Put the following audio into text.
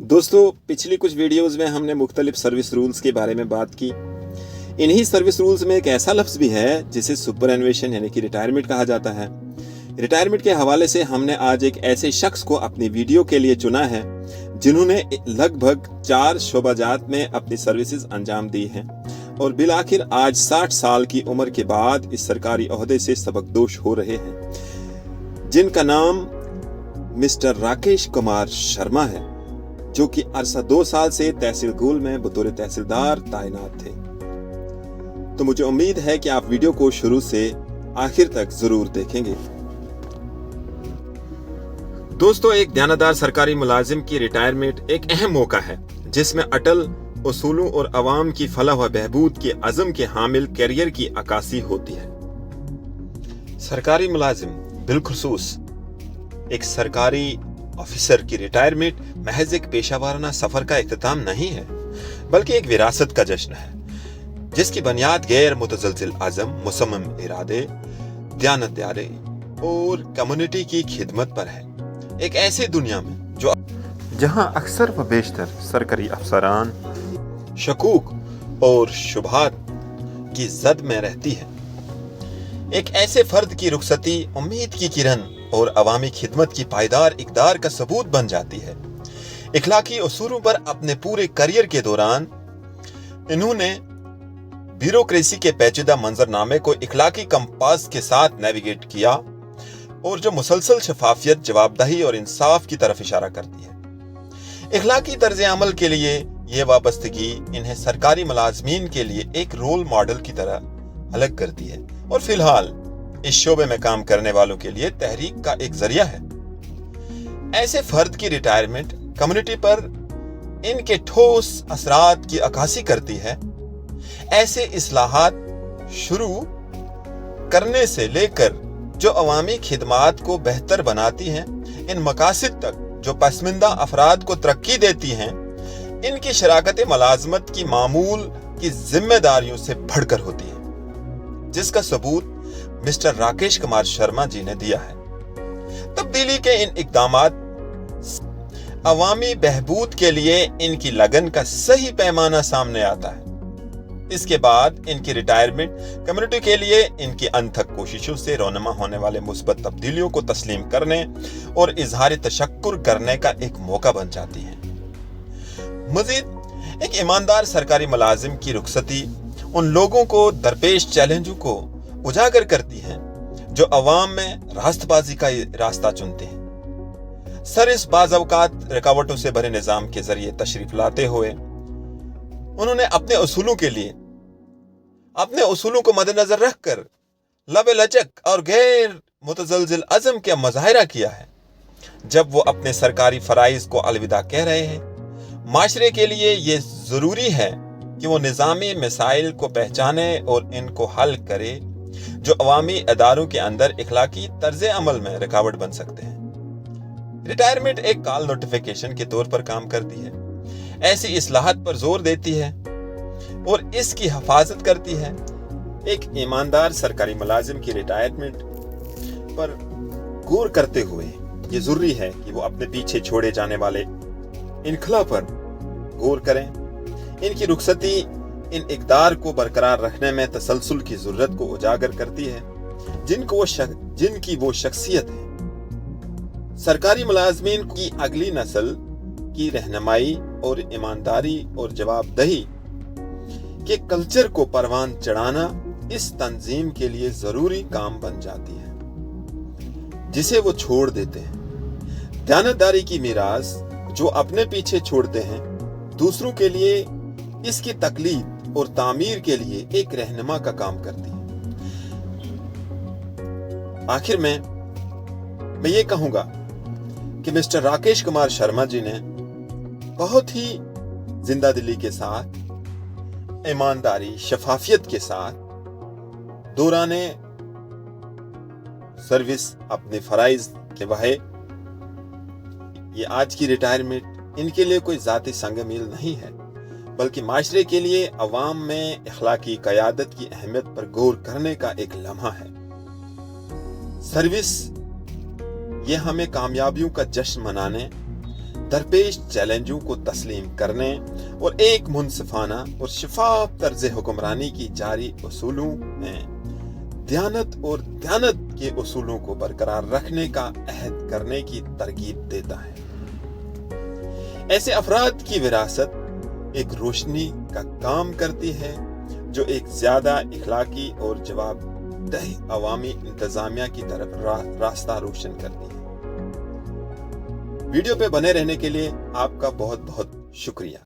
दोस्तों, पिछली कुछ वीडियोस में हमने मुख्तलिफ सर्विस रूल्स के बारे में बात की। इन्हीं सर्विस रूल्स में एक ऐसा लफ्ज भी है जिसे सुपरएनुएशन यानी कि रिटायरमेंट कहा जाता है। रिटायरमेंट के हवाले से हमने आज एक ऐसे शख्स को अपनी वीडियो के लिए चुना है जिन्होंने लगभग 4 शोबाजात में अपनी सर्विसेज अंजाम दी हैं और बिलाखिर आज 60 साल की उम्र के बाद इस सरकारी ओहदे से सबकदोश हो रहे हैं, जिनका नाम मिस्टर राकेश कुमार शर्मा है, जो कि अरसा 2 साल से तहसील गुल में बतौर तहसीलदार तैनात थे। तो मुझे उम्मीद है कि आप वीडियो को शुरू से आखिर तक जरूर देखेंगे। दोस्तों, एक ध्यानदार सरकारी मुलाजिम की रिटायरमेंट एक अहम मौका है जिसमें अटल उसूलों और अवाम की फलाह व बहबूद के अज़म के हामिल कैरियर की अक्कासी होती है। सरकारी मुलाजिम बिलखुसूस एक सरकारी ऑफिसर की रिटायरमेंट महज एक पेशा वाराना सफर का इख्तिताम नहीं है, बल्कि एक विरासत का जश्न है जिसकी बुनियाद गैर मुतज़लज़िल अज़म, मुसम्मम इरादे, दयानतदारी और कम्युनिटी की खिदमत पर है। एक ऐसी दुनिया में जहां अक्सर व बेशतर सरकारी अफसरान शकूक और शुबहात की जद में रहती है, एक ऐसे फर्द की रुखसती उम्मीद की किरण और अवामी खिदमत की पायदार इक़दार का सबूत बन जाती है। इखलाकी उसूलों पर अपने पूरे करियर के दौरान इन्होंने ब्यूरोक्रेसी के पेचीदा मंजरनामे को इखलाकी कंपास के साथ नेविगेट किया और जो मुसलसल शफाफियत, जवाबदही और इंसाफ की तरफ इशारा करती है। इखलाकी तर्ज अमल के लिए यह वाबस्तगी इन्हें सरकारी मुलाजमीन के लिए एक रोल मॉडल की तरह अलग करती है और फिलहाल इस शोबे में काम करने वालों के लिए तहरीक का एक जरिया है। ऐसे फर्द की रिटायरमेंट कम्युनिटी पर इनके ठोस असरात की अक्कासी करती है। ऐसे इस्लाहात शुरू करने से लेकर जो अवामी खिदमात को बेहतर बनाती हैं, इन मकासद तक जो पसमानदा अफराद को तरक्की देती हैं, इनकी शराकत मुलाजमत की मामूल की जिम्मेदारियों से बढ़कर होती है, जिसका सबूत मिस्टर राकेश कुमार शर्मा जी ने दिया है। तब्दीली के इन इक़दामात अवामी बहबूद के लिए इनकी लगन का सही पैमाना सामने आता है। इसके बाद इनकी रिटायरमेंट कम्युनिटी के लिए इनकी अनथक कोशिशों से रोनमा होने वाले मुस्बत तब्दीलियों को तस्लीम करने और इजहार तशक्कुर करने का एक मौका बन जाती है। मजीद एक ईमानदार सरकारी मुलाजिम की रुखसती उन लोगों को दरपेश चैलेंजों को उजागर करती है जो अवाम में रास्तबाजी का रास्ता चुनते हैं। सर इस बाज़ औक़ात रुकावटों से भरे निज़ाम के जरिए तशरीफ लाते हुए उन्होंने अपने उसूलों को मद्देनजर रखकर लबे लचक और गैर मुतज़लज़िल अज़म का मुज़ाहिरा किया है। जब वो अपने सरकारी फ़राइज़ को अलविदा कह रहे हैं, माशरे के लिए ये ज़रूरी है कि वो निज़ामी मसाइल को पहचाने और इनको हल करे जो अवामी अदारों के अंदर इखलाकी तर्ज अमल में रुकावट बन सकते हैं। रिटायरमेंट एक कॉल नोटिफिकेशन के तौर पर काम करती है, ऐसी इस्लाहत पर जोर देती है और इसकी हिफाजत करती है। एक ईमानदार सरकारी मुलाजिम की रिटायरमेंट पर गौर करते हुए ये जरूरी है कि वो अपने पीछे छोड़े जाने वाले इनखला पर गौर करें। इनकी रुखसती इन इक़दार को बरकरार रखने में तसलसल की जरूरत को उजागर करती है जिनकी वो शख्सियत है। सरकारी मुलाजमीन की अगली नस्ल की रहनुमाई और ईमानदारी और जवाबदही के कल्चर को परवान चढ़ाना इस तंजीम के लिए जरूरी काम बन जाती है जिसे वो छोड़ देते हैं। दयानतदारी की मीरास जो अपने पीछे छोड़ते हैं, दूसरों के लिए इसकी तकलीफ और तामीर के लिए एक रहनुमा का काम करती है। आखिर में मैं ये कहूंगा कि मिस्टर राकेश कुमार शर्मा जी ने बहुत ही जिंदा दिली के साथ, ईमानदारी, शफाफियत के साथ दौराने सर्विस अपने फराइज निभाए। ये आज की रिटायरमेंट इनके लिए कोई जाती संग-मील नहीं है, बल्कि माशरे के लिए अवाम में इखलाकी क़यादत की अहमियत पर गौर करने का एक लम्हा है। सर्विस ये हमें कामयाबियों का जश्न मनाने, درپیش چیلنجوں کو تسلیم کرنے اور ایک منصفانہ اور شفاف طرز حکمرانی کی جاری اصولوں میں دیانت اور دیانت کے اصولوں کو برقرار رکھنے کا عہد کرنے کی ترغیب دیتا ہے۔ ایسے افراد کی وراثت ایک روشنی کا کام کرتی ہے جو ایک زیادہ اخلاقی اور جواب دہ عوامی انتظامیہ کی طرف راستہ روشن کرتی ہے۔ ویڈیو پہ بنے رہنے کے لیے آپ کا بہت بہت شکریہ۔